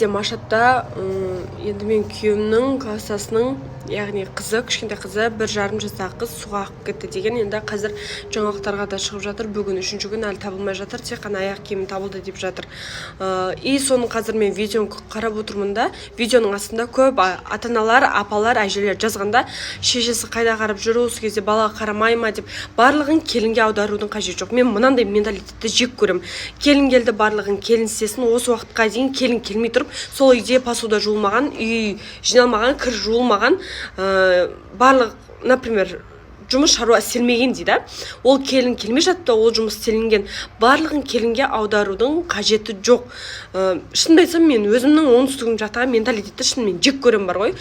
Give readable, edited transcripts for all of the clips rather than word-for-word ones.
Машатта енді мен күйеуімнің классасының, яғни қызы, кішкентай қызы 1,5 жастағы қыз суға ағып кетті деген. Енді қазір жаңалықтарға да шығып жатыр. Бүгін 3-ші күн әлі табылмай жатыр. Тек қана аяқ киімі табылды деп жатыр. И соның қазір мен видеоны қарап отырмын да, видеоның астында көп ата-аналар, апалар, әжелер жазғанда, шешесі қайда қарап жүр, осы кезде балаға қарамай ма деп, барлығын келінге аударудың қажеті жоқ. Мен мынандай менталитетті жек көремін. Келін келді, барлығын келін істесін, осы уақытқа дейін келін келмей тұрып, сол үйде посуда жуылмаған, үй жиналмаған, кір жуылмаған, барлық, например, жұмыс шаруа істелмеген дейді. Ол келін келмей жатты, ол жұмыс істелінген. Барлығын келінге аударудың қажеті жоқ. Шынымды айтсам, мен өзімнің оңтүстігім жақтағы менталитетті шынымен жек көрем бар ғой.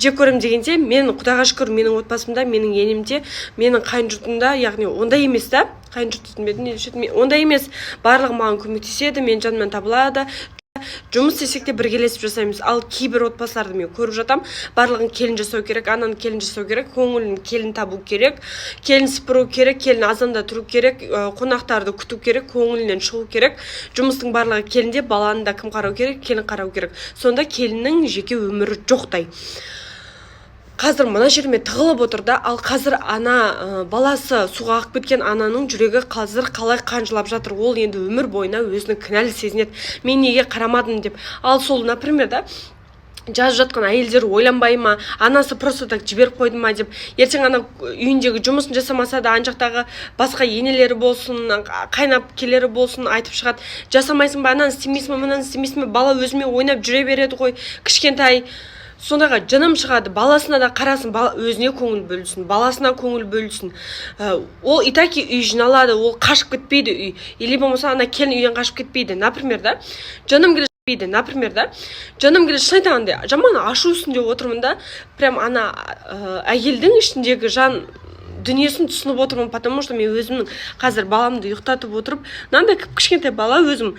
Жек көрем дегенде, мен Құдайға шүкір, менің отбасымда, менің енемде, менің қайын жұртымда, яғни ондай емес та, қайын жұртым ондай емес, барлығы маған көмектеседі, мен жанымнан табылады. Жұмыс істесек те біргелесіп жасаймыз. Ал кейбір отбасыларды мен көріп жатам, барлығын келін жасау керек, ананы келін жасау керек, көңілін келін табу керек, келін сыпыру керек, келін азанда тұру керек, қонақтарды күту керек, көңілінен шығу керек. Жұмыстың барлығы келінде, баланы да кім қарау керек, келін қарау керек. Сонда келіннің жеке өмірі жоқтай. Қазір мына жеріме тығылып отыр да, ал қазір баласы суға ағып кеткен ананың жүрегі қазір қалай қанжылап жатыр. Ол енді өмір бойына өзінің кінәлі сезінеді. Мен неге қарамадым деп. Ал сол, например, да, жазып жатқан әйелдер ойланбай ма, анасы просто так жіберіп қойды ма деп. Ертең ана үйіндегі жұмысын жасамаса да, анжақтағы басқа енелері болсын, қайнап келері болсын, айтып шығады. Жасамайсың ба, ананы істемейсің ба, мынаны істемейсің ба, бала өзімен ойнап жүре береді ғой, кішкентай. Сондайға жаным шығады, баласына да қарасын, өзіне көңіл бөлсін, баласына көңіл бөлсін. Ол итаки үй жиналады, ол қашып кетпейді үй. Или болмаса ана келін үйден қашып кетпейді. Например, да, жаным келе шын айтағанда, жаман ашу үстінде отырмын да, прям ана әйелдің ішіндегі жан дүниесін түсініп отырмын, потому что мен өзімнің қазір баламды ұйықтатып отырып, мынандай кішкентай бала өзім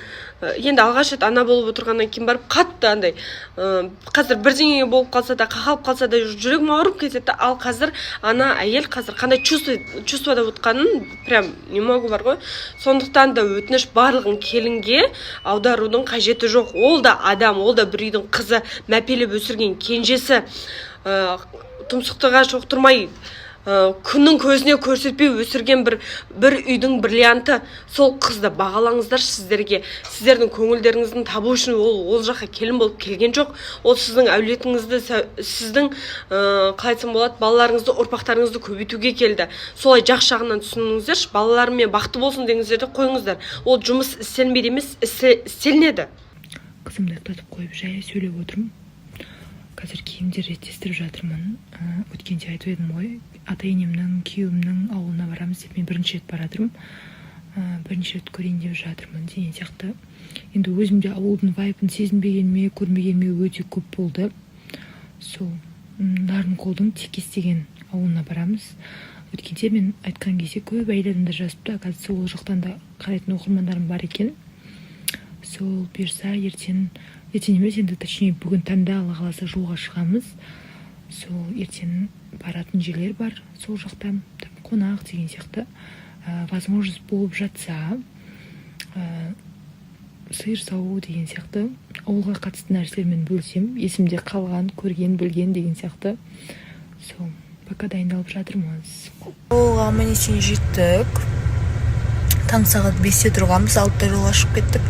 енді алғаш рет ана болып отырғаннан кейін барып қатты андай қазір бірдеңе болып қалса да, қақалып қалса да жүрегім ауырып кетеді. Ал қазір ана әйел қазір қандай чувствода отқанын прям не могу бар ғой. Сондықтан да өтініш, барлығын келінге аударудың қажеті жоқ. Ол да адам, ол да бір үйдің қызы, мәпелеп өсірген кенжесі, тұмсықтыға шоқтырмай күннің көзіне көрсетпей өсірген бір үйдің бриллианты. Сол қызды бағалаңыздар. Сіздердің көңілдеріңіздің табу үшін ол жаққа келін болып келген жоқ. Ол сіздің әулетіңізді, сіздің қалай айтсам болады, балаларыңызды, ұрпақтарыңызды көбейтуге келді. Солай жақсы жағынан түсініңіздер. Балаларымен бақытты болсын деңіздерді қойыңыздар. Ол жұмыс істелінбейді емес, істелінеді. Қызымды ұйықтатып қойып жай сөйлеп отырмын. Қазір киімдер реттестіріп жатырмын. Өткенде айтып едім ғой, ата-енемнің, күйеуімнің ауылына барамыз деп, мен бірінші рет баратырмын. Бірінші рет көрейін деп жатырмын деген сияқты. Енді өзімде ауылдың вайбын сезінбегеніме, көрмегеніме өте көп болды. Сол Нарынқолдың Текес деген ауылына барамыз. Өткенде мен айтқан кезде көп әйелдерімді жазыпты. Қазір сол жақтан да қарайтын оқырмандарым бар екен. Сол берса ертең емес, енді точнее бүгін таңда Алла қаласа жолға шығамыз. Сол ертең баратын жерлер бар, сол жақта қонақ деген сияқты. Возможность болып жатса, сиыр сауу деген сияқты ауылға қатысты нәрселермен бөлсем, есімде қалған, көрген, білген деген сияқты. Сол, пока дайындалып жатырмыз. Ауылға мінесен жеттік. Таң сағат 5-те тұрғанбыз, 6-та жолға шығып кеттік.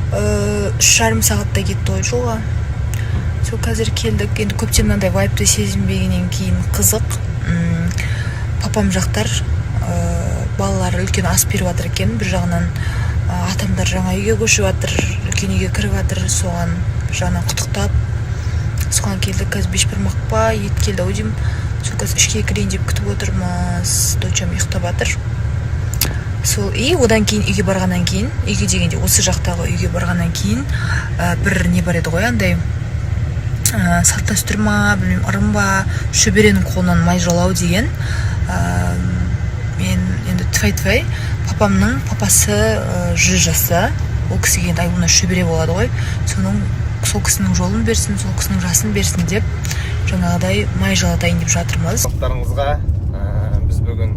3,5 сағатта кетті ғой жолға. Сол қазір келдік. Енді көптен мынандай вайпты сезінбегеннен кейін қызық. Папам жақтар балалары үлкен ас беріп жатыр екен. Bir жағынан атамдар жаңа үйге көшіп жатыр, үлкен үйге кіріп жатыр. Соған бір жағынан құттықтап, соған келдік. Қазір бешбармақ па, ет келді ау деймін. Сол қазір ішке кірейін деп күтіп отырмыз. Дочам ұйықтап жатыр. Сол, одан кейін үйге барғаннан кейін, үйге дегенде осы жақтағы үйге барғаннан кейін бір не бар еді ғой, андай салт дәстүр ма, білмеймін, ырым ба, шөберенің қолынан май жалау деген. Мен енді тфай папамның папасы 100 жаста, ол кісіге енді айылына шөбере болады ғой. Сол кісінің жолын берсін, сол кісінің жасын берсін деп жаңағыдай май жалатайын деп жатырмыз. Құттықтарыңызға біз бүгін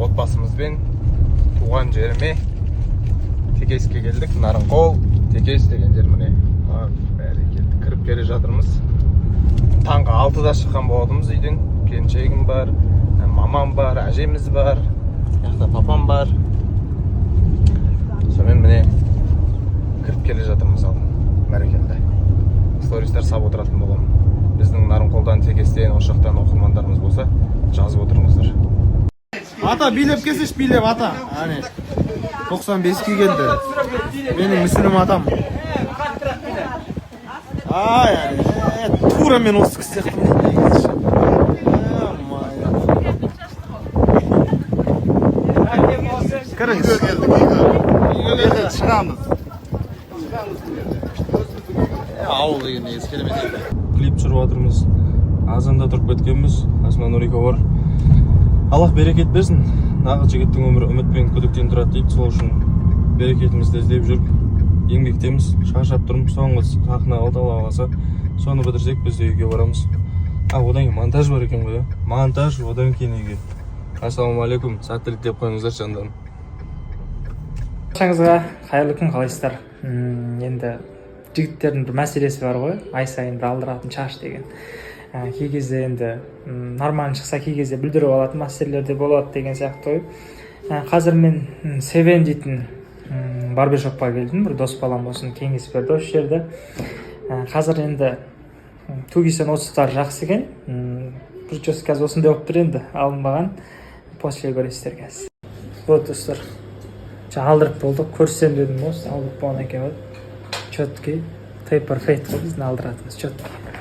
отбасымызбен туған жеріме Текеске келдік. Нарынқол Текес деген жер міне. Бәрекелді. Кіріп келе жатырмыз. Таңғы 6-да шыққан болатымыз үйден. Келіншегім бар, мамам бар, әжеміз бар, яқта папам бар. Сонымен міне кіріп келе жатырмыз ал. Бәрекелді. Стористер сап отыратын боламын. Біздің Нарынқолдан, Текестен, Ошақтан оқырмандарымыз болса, жазып отырыңыздар. Ата билеп келсеш, билеп ата. Әне 95-ке келді. Менің мүсілім атам. Ай, тура мен осы кісі сияқтымын. Кіріңіз. Үйге шығамыз. Ауыл деген негіз керемет еді. Клип түсіріп жатырмыз. Азанда тұрып кеткенбіз. Қасымда Нурика бар. Аллах берекет берсін. Нағыз жігіттің өмірі үміт пен күдіктен тұрады дейді. Сол үшін берекетімізді іздеп жүріп, еңбектеміз. Шаршап тұрмыз. Соңғы сахна Алла қаласа, соны бітірсек біз де үйге барамыз. Одан кейін монтаж бар екен ғой. Монтаж, одан кейін үйге. Ассалаумағалейкум. Сәттілік деп қойыңыздар жандарым. Баршаңызға қайырлы күн, қалайсыздар? Енді жігіттердің бір мәселесі бар ғой, ай сайын бір алдыратын шаш деген. Кей кезде енді нормально шықса, кей кезде бүлдіріп алатын мәселелер де болады деген сияқты ғой. Қазір мен Севен дейтін барбершопқа келдім, бір дос балам болсын кеңес берді осы жерде. Қазір енді тугисен отыстар жақсы екен, прическа қазір осындай болып тұр, енді алынбаған, после көресіздер қазір. Вот достар, алдырып болдық, көрсем дедім осы, алдырып болған екен. Четкий, тейпер фейт қой біздің алдыратымыз, четкий.